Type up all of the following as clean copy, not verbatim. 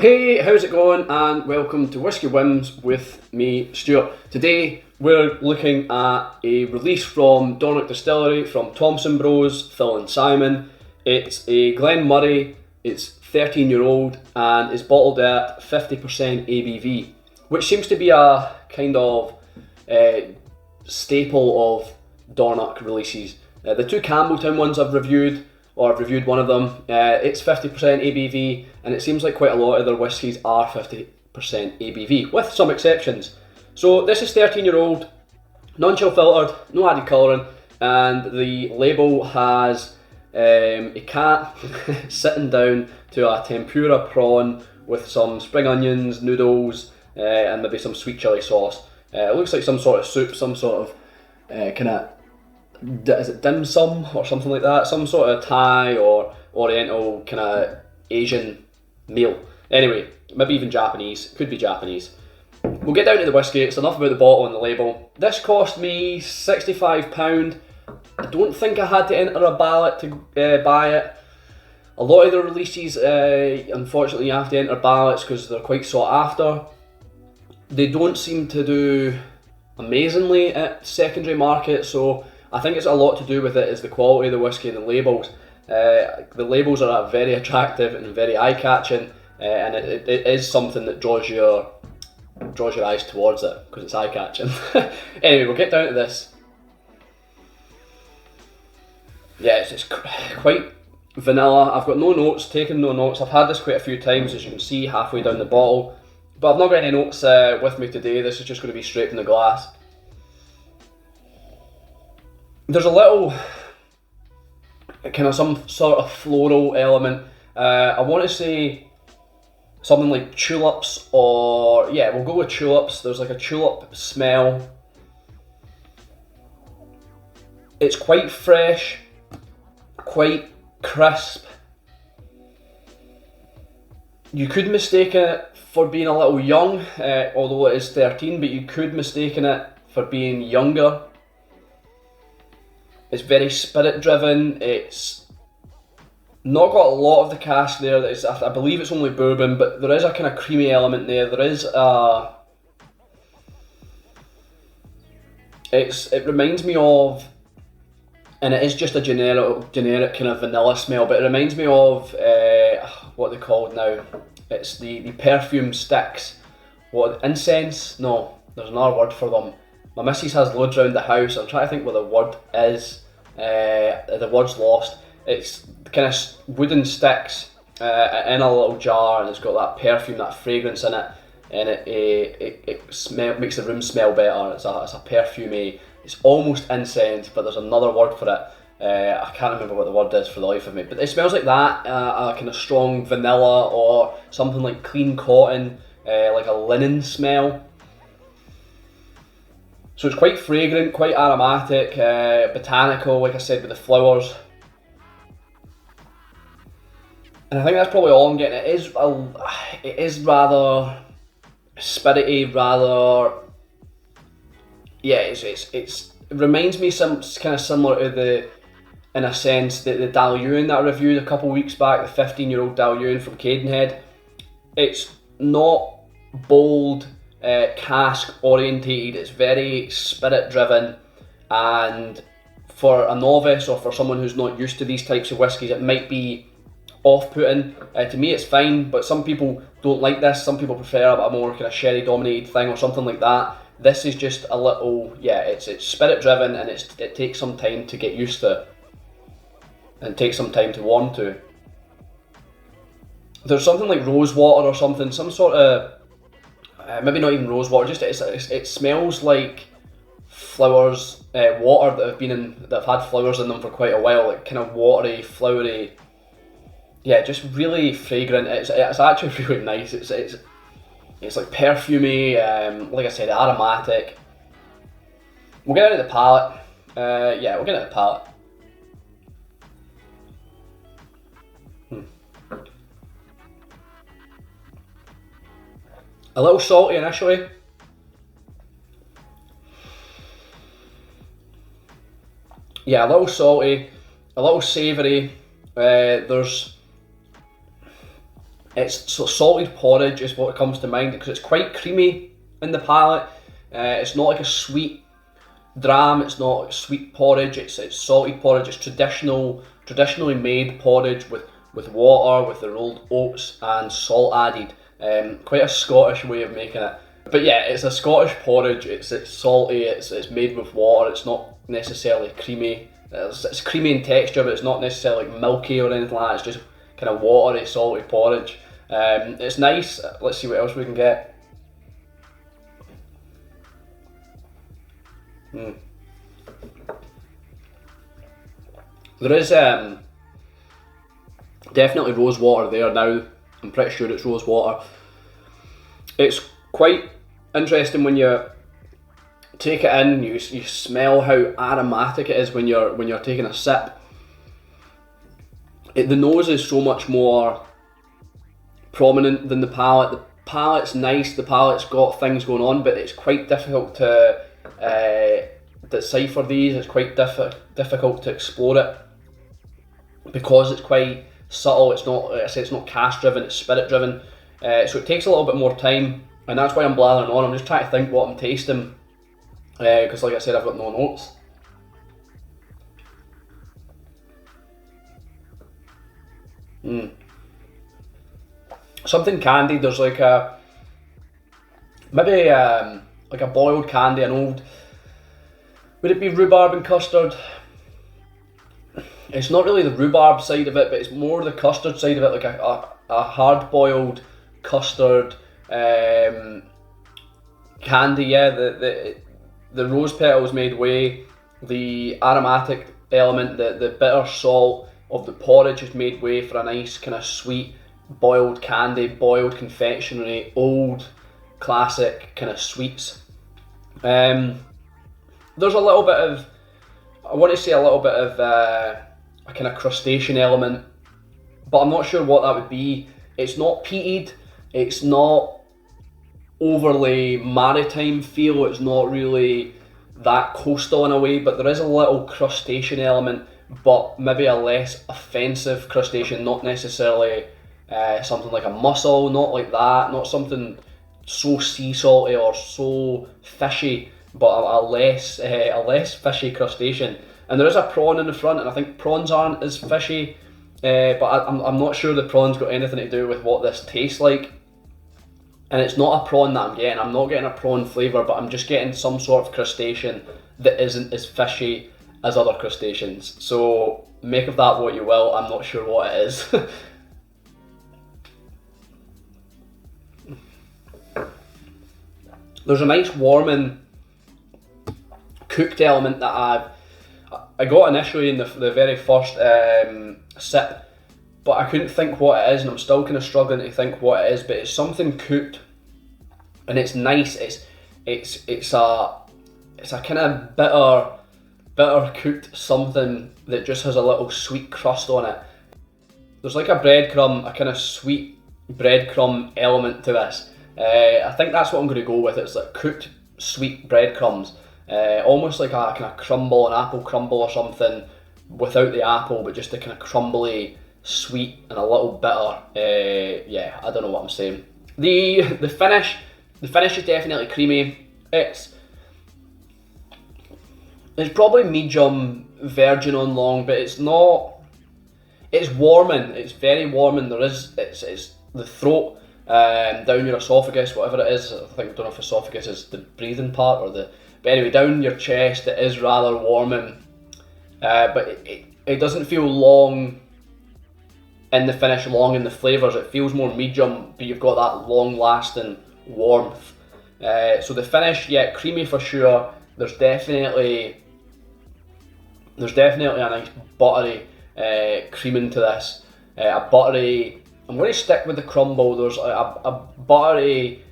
Hey, how's it going? And welcome to Whisky Wins with me, Stuart. Today we're looking at a release from Dornoch Distillery from Thompson Bros, Phil and Simon. It's a Glen Moray, it's 13-year-old and is bottled at 50% ABV, which seems to be a kind of staple of Dornoch releases. The two Campbelltown ones I've reviewed, or I've reviewed one of them, it's 50% ABV, and it seems like quite a lot of their whiskies are 50% ABV, with some exceptions. So this is 13-year-old, non-chill filtered, no added colouring, and the label has a cat sitting down to a tempura prawn with some spring onions, noodles, and maybe some sweet chilli sauce. It looks like some sort of soup, some sort of kind of, is it dim sum or something like that? Some sort of Thai or Oriental kind of Asian meal. Anyway, maybe even Japanese. Could be Japanese. We'll get down to the whiskey. It's enough about the bottle and the label. This cost me £65. I don't think I had to enter a ballot to buy it. A lot of the releases, unfortunately, you have to enter ballots because they're quite sought after. They don't seem to do amazingly at secondary market, so I think it's a lot to do with it is the quality of the whiskey and the labels. The labels are very attractive and very eye-catching, and it is something that draws your eyes towards it because it's eye-catching. Anyway, we'll get down to this. Yeah, it's quite vanilla. I've got no notes, taken no notes. I've had this quite a few times, as you can see, halfway down the bottle. But I've not got any notes with me today. This is just going to be straight from the glass. There's a little kind of some sort of floral element. I want to say something like tulips, or yeah, we'll go with tulips. There's like a tulip smell. It's quite fresh, quite crisp. You could mistake it for being a little young, although it is 13, but you could mistake it for being younger. It's very spirit driven. It's not got a lot of the cask there. I believe it's only bourbon, but there is a kind of creamy element there. There is it reminds me of, and it is just a generic kind of vanilla smell, but it reminds me of what they're called now. It's the perfume sticks. What, incense? No, there's another word for them. My missus has loads around the house. I'm trying to think what the word is. The word's lost. It's kind of wooden sticks in a little jar, and it's got that perfume, that fragrance in it, and it makes the room smell better. It's a perfumey. It's almost incense, but there's another word for it. I can't remember what the word is for the life of me. But it smells like that, a kind of strong vanilla or something like clean cotton, like a linen smell. So it's quite fragrant, quite aromatic, botanical, like I said, with the flowers. And I think that's probably all I'm getting. It is rather spirity, rather. Yeah, it reminds me some kind of similar to in a sense, the Dalyun that I reviewed a couple of weeks back, the 15-year-old Dalyun from Cadenhead. It's not bold, cask orientated. It's very spirit driven, and for a novice or for someone who's not used to these types of whiskies, it might be off-putting. To me it's fine, but some people don't like this. Some people prefer a more kind of sherry dominated thing or something like that. This is just a little, yeah, it's spirit driven, and it takes some time to get used to, and takes some time to warm to. There's something like rose water or something, some sort of maybe not even rose water, just it smells like flowers, water that have had flowers in them for quite a while, like kind of watery, flowery. Yeah, just really fragrant. It's actually really nice. It's like perfumey, like I said, aromatic. We'll get into the palate. Yeah, we'll get into the palate. A little salty initially. Yeah, a little salty, a little savoury. There's It's so salted porridge is what comes to mind, because it's quite creamy in the palate. It's not like a sweet dram, it's not like sweet porridge, it's salted porridge. It's traditionally made porridge with water, with the rolled oats and salt added. Quite a Scottish way of making it. But yeah, it's a Scottish porridge. It's salty. It's made with water. It's not necessarily creamy. It's creamy in texture, but it's not necessarily like milky or anything like that. It's just kind of watery, salty porridge. It's nice. Let's see what else we can get. There is definitely rose water there now. I'm pretty sure it's rose water. It's quite interesting when you take it in. You smell how aromatic it is when you're taking a sip. The nose is so much more prominent than the palate. The palate's nice. The palate's got things going on, but it's quite difficult to decipher these. It's quite difficult to explore it because it's quite subtle. It's not, like I say, it's not cask driven. It's spirit driven. So it takes a little bit more time, and that's why I'm blathering on. I'm just trying to think what I'm tasting, because like I said, I've got no notes. Something candied. There's like a maybe like a boiled candy, an old. Would it be rhubarb and custard? It's not really the rhubarb side of it, but it's more the custard side of it, like a hard boiled custard candy. Yeah, the rose petals made way. The aromatic element, the bitter salt of the porridge has made way for a nice kind of sweet boiled candy, boiled confectionery, old classic kind of sweets. There's a little bit of, I want to say a little bit of a kind of crustacean element, but I'm not sure what that would be. It's not peated, it's not overly maritime feel, it's not really that coastal in a way, but there is a little crustacean element, but maybe a less offensive crustacean, not necessarily something like a mussel, not like that, not something so sea salty or so fishy, but a less fishy crustacean. And there is a prawn in the front, and I think prawns aren't as fishy, but I'm not sure the prawn's got anything to do with what this tastes like. And it's not a prawn that I'm getting. I'm not getting a prawn flavour, but I'm just getting some sort of crustacean that isn't as fishy as other crustaceans. So make of that what you will. I'm not sure what it is. There's a nice warming cooked element that I got initially in the very first sip, but I couldn't think what it is, and I'm still kind of struggling to think what it is. But it's something cooked, and it's nice. It's a kind of bitter cooked something that just has a little sweet crust on it. There's like a breadcrumb, a kind of sweet breadcrumb element to this. I think that's what I'm going to go with. It's like cooked sweet breadcrumbs, almost like a kind of crumble, an apple crumble or something, without the apple, but just a kind of crumbly, sweet and a little bitter. Yeah, I don't know what I'm saying. The finish is definitely creamy. It's probably medium virgin on long, but it's not. It's warming. It's very warming. It's the throat. Down your esophagus, whatever it is. I don't know if esophagus is the breathing part or but anyway, down your chest, it is rather warming, but it doesn't feel long in the finish, long in the flavours. It feels more medium, but you've got that long lasting warmth. So the finish, yeah, creamy for sure. There's definitely a nice buttery creaming to this, a buttery. I'm going to stick with the crumble. There's a buttery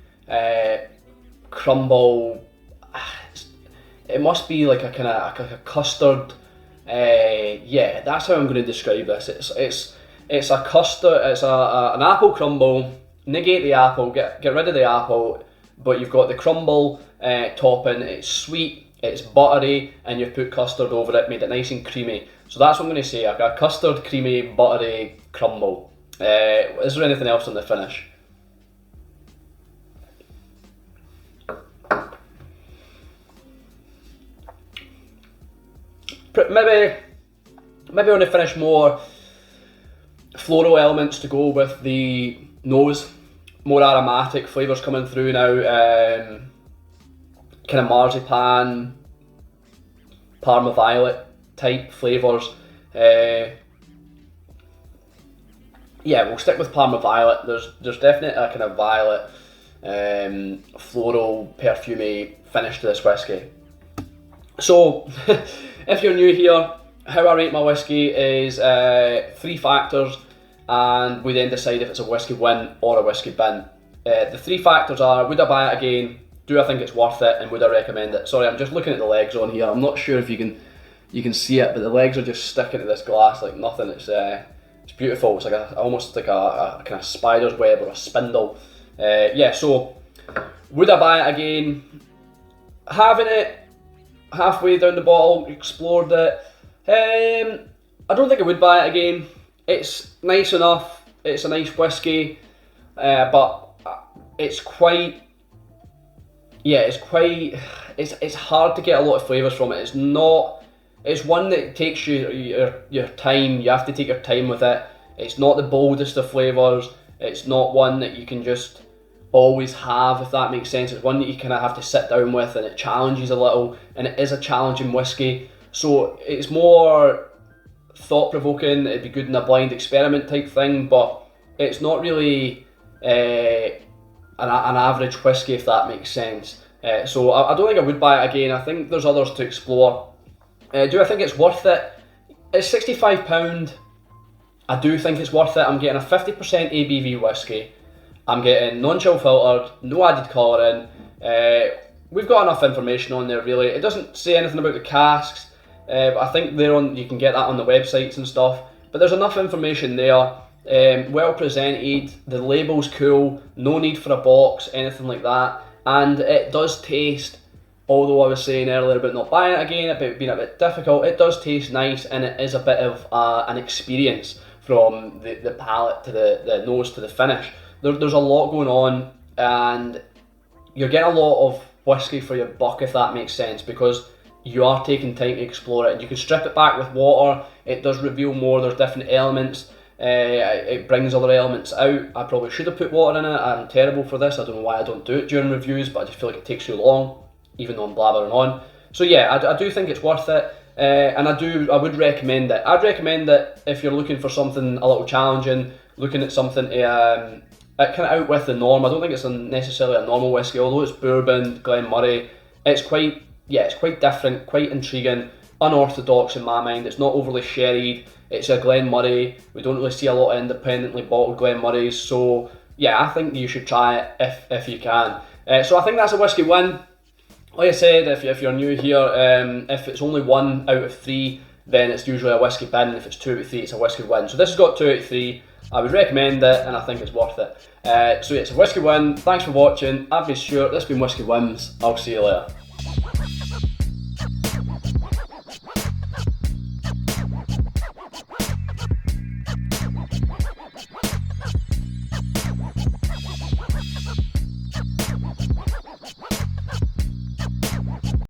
crumble. It must be like a kind of like a custard. Yeah, that's how I'm going to describe this. It's a custard. It's an apple crumble. Negate the apple. Get rid of the apple. But you've got the crumble topping. It's sweet. It's buttery, and you've put custard over it, made it nice and creamy. So that's what I'm going to say. I've got a custard, creamy, buttery crumble. Is there anything else on the finish? Maybe on the finish more floral elements to go with the nose, more aromatic flavours coming through now, kind of marzipan, Parma Violet type flavours. Yeah, we'll stick with Parma Violet. There's definitely a kind of violet, floral, perfumey finish to this whiskey. So, if you're new here, how I rate my whiskey is 3 factors, and we then decide if it's a Whisky Win or a Whisky Bin. The 3 factors are: would I buy it again? Do I think it's worth it? And would I recommend it? Sorry, I'm just looking at the legs on here. I'm not sure if you can see it, but the legs are just sticking to this glass like nothing. It's beautiful. It's like almost like a kind of spider's web or a spindle. Yeah. So, would I buy it again? Having it halfway down the bottle, explored it. I don't think I would buy it again. It's nice enough. It's a nice whiskey, but it's quite. Yeah, it's hard to get a lot of flavours from it. It's not. It's one that takes your time. You have to take your time with it. It's not the boldest of flavours. It's not one that you can just always have, if that makes sense. It's one that you kind of have to sit down with, and it challenges a little, and it is a challenging whiskey. So it's more thought-provoking. It'd be good in a blind experiment type thing, but it's not really an average whiskey, if that makes sense. So I don't think I would buy it again. I think there's others to explore. Do I think it's worth it? It's £65. I do think it's worth it. I'm getting a 50% ABV whiskey. I'm getting non-chill filtered, no added colouring. We've got enough information on there really. It doesn't say anything about the casks, but I think you can get that on the websites and stuff. But there's enough information there. Well presented, the label's cool, no need for a box, anything like that. And it does taste, although I was saying earlier about not buying it again, about being a bit difficult, it does taste nice, and it is a bit of an experience from the palate to the nose to the finish. There's a lot going on, and you're getting a lot of whiskey for your buck, if that makes sense, because you are taking time to explore it, and you can strip it back with water. It does reveal more. There's different elements. It brings other elements out. I probably should have put water in it. I'm terrible for this. I don't know why I don't do it during reviews, but I just feel like it takes too long, even though I'm blabbering on. So yeah, I do think it's worth it, and I would recommend it. I'd recommend it if you're looking for something a little challenging, looking at something kind of out with the norm. I don't think it's necessarily a normal whiskey, although it's bourbon, Glen Moray. It's quite different, quite intriguing, unorthodox in my mind. It's not overly sherried. It's a Glen Moray. We don't really see a lot of independently bottled Glen Morays, so yeah, I think you should try it if you can. So I think that's a Whisky Win. Like I said, if you're new here, if it's only 1 out of 3, then it's usually a Whisky Bin. If it's 2 out of 3, it's a Whisky Win. So this has got 2 out of 3. I would recommend it, and I think it's worth it. So yeah, it's a Whisky Win. Thanks for watching. I've been Stuart. This has been Whisky Wins. I'll see you later.